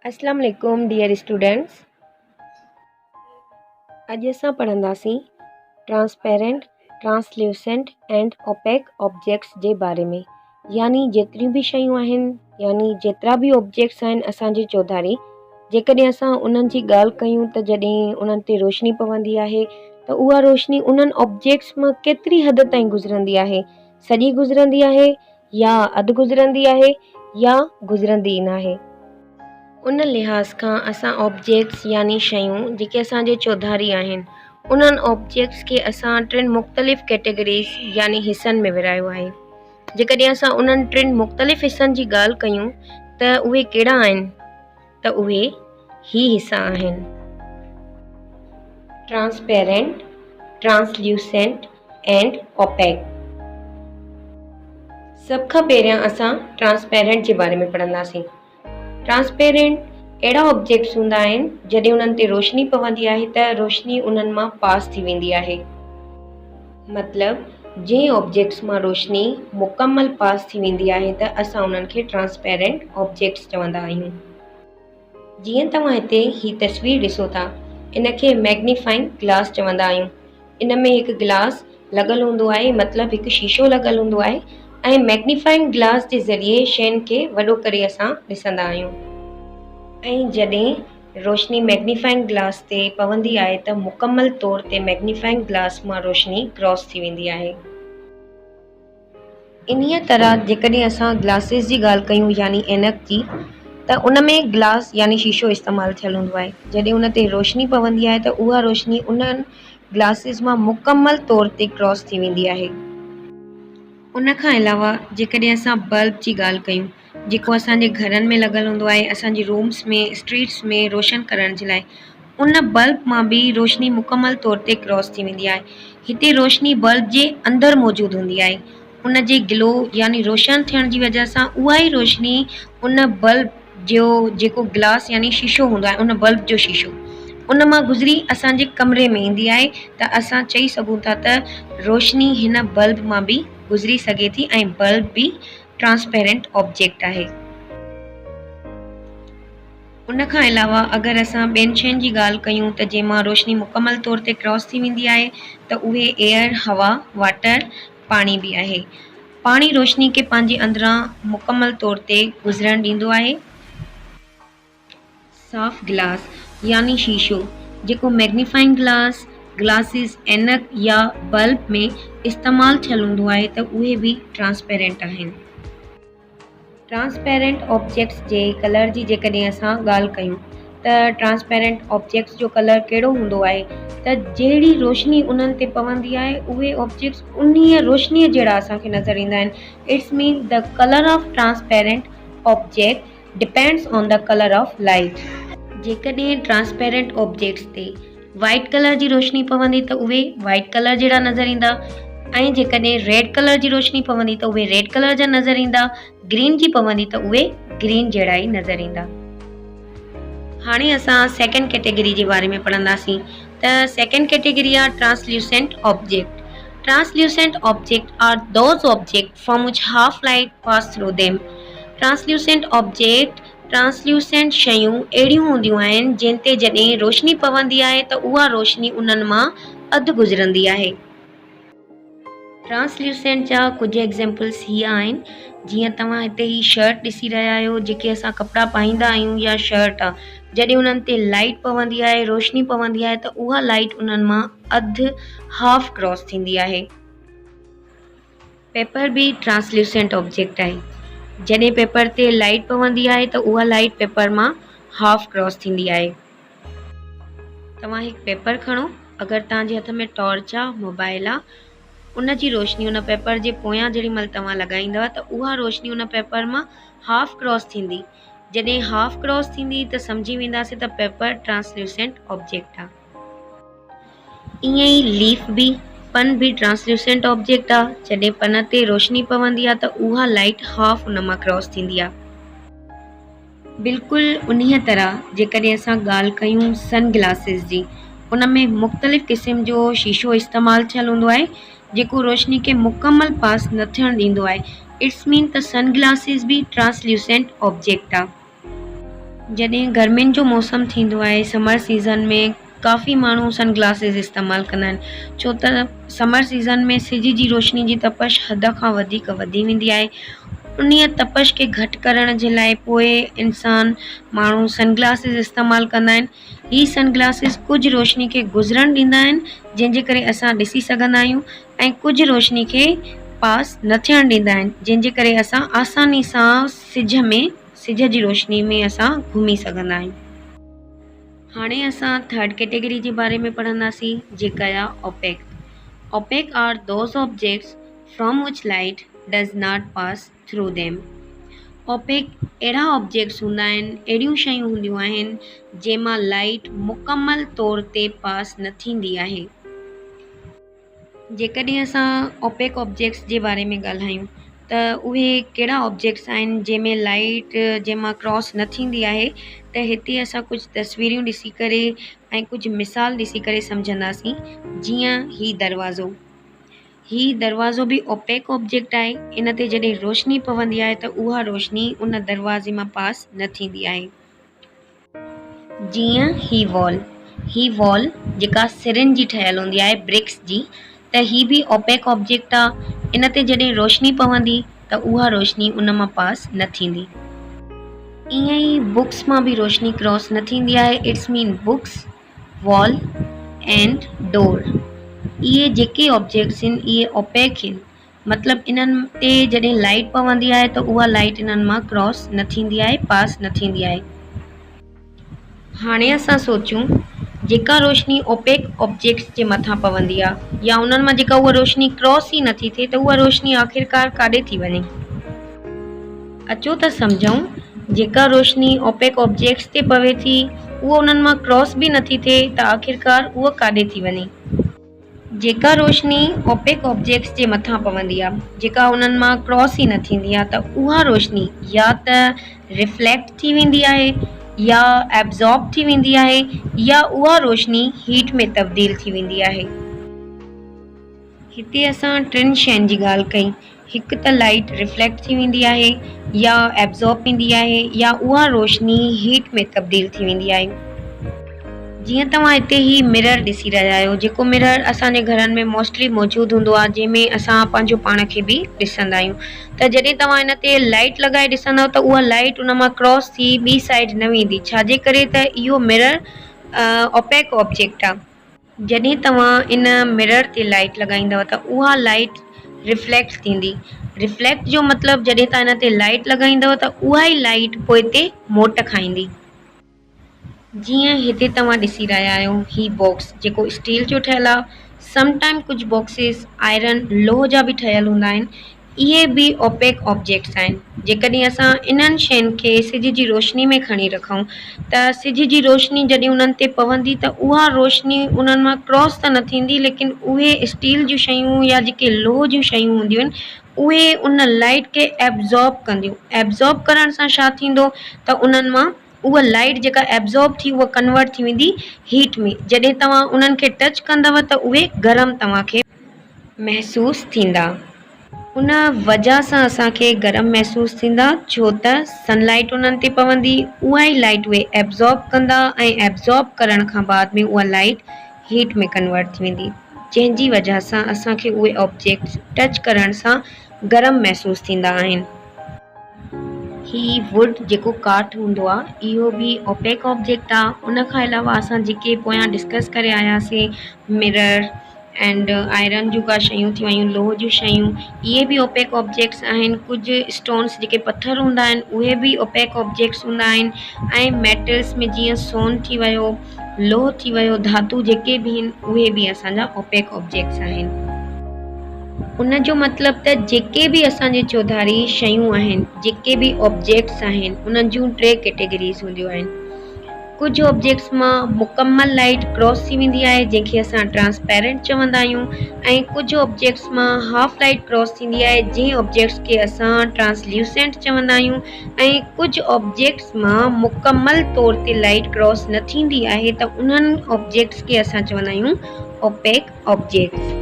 अस्सलाम वालेकुम dear students. अॼु असां पढ़ंदासीं transparent, translucent and opaque objects जे बारे में। यानी जेतिरियूं बि शयूं आहिनि, यानी जेतिरा बि ऑब्जेक्ट्स आहिनि असांजे चौधारी, जेकॾहिं असां उन्हनि जी ॻाल्हि कयूं त जॾहिं उन्हनि ते रोशनी पवंदी आहे त उहा रोशनी उन्हनि ऑब्जेक्ट्स मां केतिरी हद ताईं गुज़रंदी आहे, सॼी गुज़रंदी आहे या अधु गुज़रंदी आहे या गुज़रंदी न आहे। उन लिहाज़ खां असां ऑब्जेक्ट्स यानी शयूं जेके असांजे चौधारी आहिनि उन्हनि ऑब्जेक्ट्स खे असां टिनि मुख़्तलिफ़ कैटेगरीज़ यानी हिसनि में विरायो आहे। जेकॾहिं असां उन्हनि टिनि मुख़्तलिफ़ हिसनि जी ॻाल्हि कयूं त उहे कहिड़ा आहिनि, त उहे ही हिसा आहिनि: ट्रांसपेरेंट, ट्रांसल्यूसेंट एंड ओपेक। सभ खां पहिरियां असां ट्रांसपेरेंट जे बारे में पढ़ंदासीं। ट्रांसपेरेंट अहिड़ा ऑब्जेक्ट्स हूंदा आहिनि जॾहिं उन्हनि ते रोशनी पवंदी आहे त रोशनी उन्हनि मां पास थी वेंदी आहे। मतिलबु जंहिं ऑब्जेक्ट्स मां रोशनी मुकमल पास थी वेंदी आहे त असां उन्हनि खे ट्रांसपेरेंट ऑब्जेक्ट्स चवंदा आहियूं। जीअं तव्हां हिते ही तस्वीर ॾिसो था, इन खे मैग्नीफाइंग ग्लास चवंदा आहियूं। इन में हिकु गिलास लॻल हूंदो आहे, मतिलबु हिकु शीशो लॻल हूंदो आहे ऐं मैग्नीफाइंग ग्लास जे ज़रिए शयुनि खे वॾो करे असां ॾिसंदा आहियूं। ऐं जॾहिं रोशनी मैग्नीफाइंग ग्लास ते पवंदी आहे त मुकमल तौर ते मैग्नीफाइंग ग्लास मां रोशनी क्रॉस थी वेंदी आहे। इन्हीअ तरह जेकॾहिं असां ग्लासिस जी ॻाल्हि कयूं यानी ऐनक जी, त उन में ग्लास यानी शीशो इस्तेमालु थियल हूंदो आहे। जॾहिं उन ते रोशनी पवंदी आहे त उहा रोशनी उन्हनि ग्लासिस मां मुकमल तौर ते क्रॉस थी वेंदी आहे। उन खां अलावा जेकॾहिं असां बल्ब जी ॻाल्हि कयूं, जेको असांजे घरनि में लॻल हूंदो आहे, असांजे रूम्स में, स्ट्रीट्स में रोशन करण जे लाइ, उन बल्ब मां बि रोशनी मुकमल तौर ते क्रॉस थी वेंदी आहे। हिते रोशनी बल्ब जे अंदरि मौजूदु हूंदी आहे। उन जे ग्लो यानी रोशन थियण जी वजह सां उहा ई रोशनी उन बल्ब जो जेको ग्लास यानी शीशो हूंदो आहे, उन बल्ब जो शीशो उन मां गुज़री असांजे कमरे में ईंदी आहे, त असां चई सघूं था त रोशनी हिन बल्ब मां बि गुज़री सघे थी ऐं बल्ब बि ट्रांसपेरेंट ऑब्जेक्ट आहे। उन खां अलावा अगरि असां ॿियनि शयुनि जी ॻाल्हि कयूं त जंहिंमां रोशनी मुकमल तौर ते क्रॉस थी वेंदी आहे त उहे एयर, हवा, वाटर, पाणी बि आहे। पाणी रोशनी खे पंहिंजे अंदरां मुकमल तौर ते गुज़रण ॾींदो आहे। साफ़ गिलास यानी शीशो, जेको मैग्नीफाइंग ग्लास, ग्लासिस, ऐनक या बल्ब में इस्तेमालु थियल हूंदो आहे त उहे बि ट्रांसपेरेंट आहिनि। ट्रांसपेरेंट ऑब्जेक्ट्स जे कलर जी जेकॾहिं असां ॻाल्हि कयूं त ट्रांसपेरेंट ऑब्जेक्ट्स जो कलर कहिड़ो हूंदो आहे त जहिड़ी रोशनी उन्हनि ते पवंदी आहे उहे ऑब्जेक्ट्स उन्हीअ रोशनीअ जहिड़ा असांखे नज़र ईंदा आहिनि। It's mean the colour of transparent object depends on the colour of light. जेकॾहिं ट्रांसपेरेंट ऑब्जेक्ट्स ते वाइट कलर जी रोशनी पवंदी त उहे वाइट कलर जहिड़ा नज़र ईंदा, ऐं जेकॾहिं रेड कलर जी रोशनी पवंदी त उहे रेड कलर जा नज़र ईंदा, ग्रीन जी पवंदी त उहे ग्रीन जहिड़ा ई नज़र ईंदा। हाणे असां सेकेंड कैटेगरी जे बारे में पढ़ंदासीं त सेकेंड कैटेगरी आहे translucent object. Translucent object are those object from which half light pass through them. Translucent object translucent शयूं अहिड़ियूं हूंदियूं आहिनि जिन ते जॾहिं रोशनी पवंदी आहे त उहा रोशनी उन्हनि मां अधु गुज़रंदी आहे। ट्रांसल्यूसेंट जा कुझु एग्ज़ाम्पल्स हीअ आहिनि, जीअं तव्हां हिते ही शर्ट ॾिसी रहिया आहियो, जेके असां कपिड़ा पाईंदा आहियूं या शर्ट आहे, जॾहिं उन्हनि ते लाइट पवंदी आहे, रोशनी पवंदी आहे त उहा लाइट उन्हनि मां अधु हाफ क्रॉस थींदी आहे। पेपर बि ट्रांसल्यूसेंट ऑब्जेक्ट आहे। जॾहिं पेपर ते लाइट पवंदी आहे त उहा लाइट पेपर मां हाफ क्रॉस थींदी आहे। तव्हां हिकु पेपर खणो, अगरि तव्हांजे हथ में टॉर्च आहे, मोबाइल आहे, उन जी रोशनी उन पेपर जे पोयां जेॾी महिल तव्हां लॻाईंदव त उहा रोशनी उन पेपर मां हाफ क्रॉस थींदी। जॾहिं हाफ क्रॉस थींदी त सम्झी वेंदासीं त पेपर ट्रांसल्यूसेंट ऑब्जेक्ट आहे। ईअं ई लीफ बि, पन बि ट्रांसल्यूसेंट ऑब्जेक्ट आहे। जॾहिं पन ते रोशनी पवंदी आहे त उहा लाइट हाफ उन मां क्रॉस थींदी आहे। बिल्कुलु उन्हीअ तरह जेकॾहिं असां ॻाल्हि कयूं सन ग्लासिस जी, उन में मुख़्तलिफ़ क़िस्म जो शीशो इस्तेमालु थियल हूंदो आहे जेको रोशनी खे मुकमल पास न थियणु ॾींदो आहे। इट्स मीन त सन ग्लासिस बि ट्रांसल्यूसेंट ऑब्जेक्ट आहे। जॾहिं गर्मियुनि जो मौसम थींदो आहे समर सीज़न में काफ़ी माण्हू सनग्लासिस इस्तेमालु कंदा आहिनि छो त समर सीज़न में सिज जी रोशनी जी तपश हद खां वधीक वधी वेंदी आहे। उन्हीअ तपश खे घटि करण जे लाइ पोइ माण्हू सनग्लासिस इस्तेमालु कंदा आहिनि। ही सनग्लासिस कुझु रोशनी खे गुज़रणु ॾींदा आहिनि जंहिंजे करे असां ॾिसी सघंदा आहियूं ऐं कुझु रोशनी खे पास न थियणु ॾींदा आहिनि जंहिंजे करे असां आसानी सां सिज जी रोशनी में असां घुमी सघंदा आहियूं। हाणे असां थर्ड कैटेगरी जे बारे में पढ़ंदासीं जेका आहे opaque. Opaque are those objects from which light does not pass through them. Opaque अहिड़ा ऑब्जेक्ट्स हूंदा आहिनि, अहिड़ियूं शयूं हूंदियूं आहिनि जंहिंमां लाइट मुकमल तौर ते पास न थींदी आहे। जेकॾहिं असां ओपेक ऑब्जेक्ट्स जे बारे में ॻाल्हायूं त उहे कहिड़ा ऑब्जेक्ट्स आहिनि जंहिंमां क्रॉस न थींदी आहे, त हिते असां कुझु तस्वीरूं ॾिसी करे ऐं कुझु मिसाल ॾिसी करे सम्झंदासीं। जीअं ही दरवाज़ो बि ओपेक ऑब्जेक्ट आहे। इन ते जॾहिं रोशनी पवंदी आहे त उहा रोशनी उन दरवाज़े मां पास न थींदी आहे। जीअं ही वॉल जेका सिरनि जी ठहियलु हूंदी आहे ब्रिक्स जी, त ही बि ओपेक ऑब्जेक्ट आहे। इन ते जॾहिं रोशनी पवंदी त उहा रोशनी उन मां पास न थींदी। ईअं ई बुक्स मां बि रोशनी क्रॉस न थींदी आहे। It's mean books, wall and door, इहे जेके ऑब्जेक्ट्स आहिनि इहे ओपेक आहिनि। मतिलबु इन्हनि ते जॾहिं लाइट पवंदी आहे त उहा लाइट इन्हनि मां क्रॉस न थींदी आहे, पास न थींदी आहे। हाणे असां सोचूं जेका रोशनी ओपेक ऑब्जेक्ट्स जे मथां पवंदी आहे या उन्हनि मां जेका उहा रोशनी क्रॉस ई नथी थिए त उहा रोशनी आख़िरकार काॾे थी वञे। अचो त सम्झूं, जेका रोशनी ओपेक ऑब्जेक्ट्स ते पवे थी उहा उन्हनि मां क्रॉस बि नथी थिए त आख़िरकार उहा काॾे थी वञे। जेका रोशनी ओपेक ऑब्जेक्ट्स जे मथां पवंदी आहे, जेका उन्हनि मां क्रॉस ई न थींदी आहे, त उहा रोशनी या त रिफ्लेक्ट थी वेंदी आहे या एब्ज़ॉर्ब थी वेंदी आहे या उहा रोशनी हीट में तब्दील थी वेंदी आहे। हिते असां टिनि शयुनि जी ॻाल्हि कई। हिकु त लाइट रिफ्लेक्ट थी वेंदी आहे या एब्ज़ॉर्ब थींदी आहे या उहा रोशनी हीट में तब्दील थी वेंदी आहे। जीअं तव्हां हिते ही मिरर ॾिसी रहिया आहियो, जेको मिरर असांजे घरनि में मोस्टली मौजूदु हूंदो आहे, जंहिंमें असां पंहिंजो पाण खे बि ॾिसंदा आहियूं। त जॾहिं तव्हां इन ते लाइट लॻाए ॾिसंदव त उहा लाइट उन मां क्रॉस थी ॿी साइड न वेंदी, छाजे करे त इहो मिरर ओपेक ऑब्जेक्ट आहे। जॾहिं तव्हां इन मिरर ते लाइट लॻाईंदव त उहा लाइट रिफ्लेक्ट थींदी। रिफ्लेक्ट जो मतिलबु जॾहिं तव्हां इन ते लाइट लॻाईंदव त उहा ई लाइट पोइ ते मोट खाईंदी। जीअं हिते तव्हां ॾिसी रहिया आहियो, ही बॉक्स जेको स्टील जो ठहियलु आहे। समटाइम कुझु बॉक्सिस आयरन लोह जा बि ठहियलु हूंदा आहिनि। इहे बि ओपेक ऑब्जेक्ट्स आहिनि। जेकॾहिं असां इन्हनि शयुनि खे सिज जी रोशनी में खणी रखूं त सिज जी रोशनी जॾहिं उन्हनि ते पवंदी त उहा रोशनी उन्हनि मां क्रॉस त न थींदी, लेकिन उहे स्टील जूं शयूं या जेके लोह जूं शयूं हूंदियूं आहिनि उहे उन लाइट खे एब्ज़ॉर्ब कंदियूं। एब्ज़ॉर्ब करण सां छा थींदो त उन्हनि मां उहा लाइट जेका एब्ज़ॉर्ब थी उहा कन्वर्ट थी वेंदी हीट में। जॾहिं तव्हां उन्हनि खे टच कंदव त उहे गरम तव्हांखे महसूसु थींदा। उन वजह सां असांखे गरम महसूसु थींदा छो त सनलाइट उन्हनि ते पवंदी, उहा ई लाइट उहे एब्ज़ॉर्ब कंदा ऐं एब्ज़ॉर्ब करण खां बाद में उहा लाइट हीट में कन्वर्ट थी वेंदी, जंहिंजी वजह सां असांखे उहे ऑब्जेक्ट्स टच करण सां गरम महसूसु थींदा आहिनि। ही वुड जेको काठ हूंदो आहे इहो बि ओपेक ऑब्जेक्ट आहे। उन खां अलावा असां जेके पोयां डिस्कस करे आयासीं, मिरर एंड आयरन जूं का शयूं थी वियूं, लोह जूं शयूं, इहे बि ओपेक ऑब्जेक्ट्स आहिनि। कुझु स्टोन्स जेके पत्थर हूंदा आहिनि उहे बि ओपेक ऑब्जेक्ट्स हूंदा आहिनि। ऐं मेटल्स में जीअं सोन थी वियो, लोह थी वियो, धातु जेके बि आहिनि उहे बि असांजा ओपेक ऑब्जेक्ट्स आहिनि। उन जो मतिलबु त जेके बि असांजे चौधारी शयूं आहिनि, जेके बि ऑब्जेक्ट्स आहिनि, उन्हनि जूं टे कैटेगरीज़ हूंदियूं आहिनि। कुझु ऑब्जेक्ट्स मां मुकमल लाइट क्रॉस थी वेंदी आहे जंहिंखे असां ट्रांसपेरेंट चवंदा आहियूं, ऐं कुझु ऑब्जेक्ट्स मां हाफ लाइट क्रॉस थींदी आहे जंहिं ऑब्जेक्ट्स खे असां ट्रांसल्यूसेंट चवंदा आहियूं। ऐं कुझु ऑब्जेक्ट्स मां मुकमल तौर ते लाइट क्रॉस न थींदी आहे त उन्हनि ऑब्जेक्ट्स खे असां चवंदा आहियूं ओपेक ऑब्जेक्ट्स।